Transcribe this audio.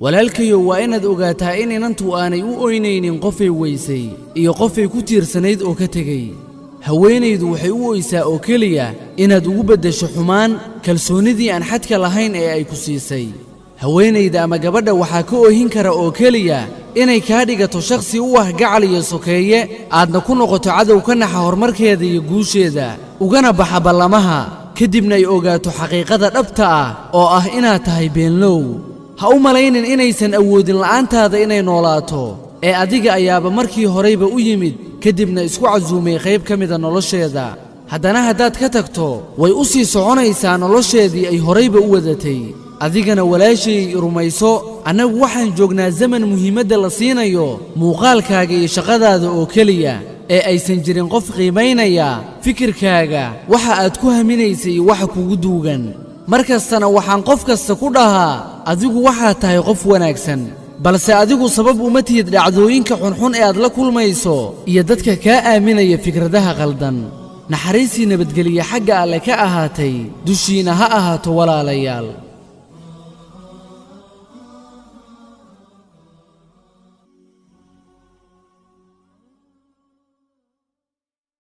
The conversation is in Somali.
walaalkayo waa inaad ogaataa in inantu aanay u oynaynin qofay weysay iyo qofay ku tiirsanayd oo ka tegay. haweenaydu waxay u oysaa oo keliya inaad ugu beddesho xumaan kalsoonidii aan xadka lahayn ee ay ku siisay. haweenayda ama gabadha waxaa ka oohin kara oo keliya inay kaa dhigato shakhsi u ah gacal iyo sokeeye, aadna ku noqoto cadow ka naxa horumarkeeda iyo guusheeda, ugana baxa ballamaha, kadibna ay ogaato xaqiiqada dhabta ah oo ah inaad tahay beenlow. ha u malaynin inaysan awoodin la'aantaada inay noolaato, ee adiga ayaaba markii horeyba u yimid kadibna isku casuumay qayb ka mida nolosheeda. haddana haddaad ka tagto way u sii soconaysaa nolosheedii ay horeyba u wadatay. adigana walaashay rumayso, annagu waxaan joognaa zaman muhiimadda la siinayo muuqaalkaaga iyo shaqadaada oo keliya, ee aysan jirin qof qiimaynaya fikirkaaga, waxa aad ku haminaysay iyo waxa kugu duugan. mar kastana waxaan qof kasta ku dhahaa, adigu waxaad tahay qof wanaagsan, balse adigu sabab uma tihid dhacdooyinka xunxun ee aad la kulmayso iyo dadka kaa aaminaya fikradaha qaldan. naxariisii nabadgeliya xagga alle ka ahaatay dushiina ha ahaato walaalayaal.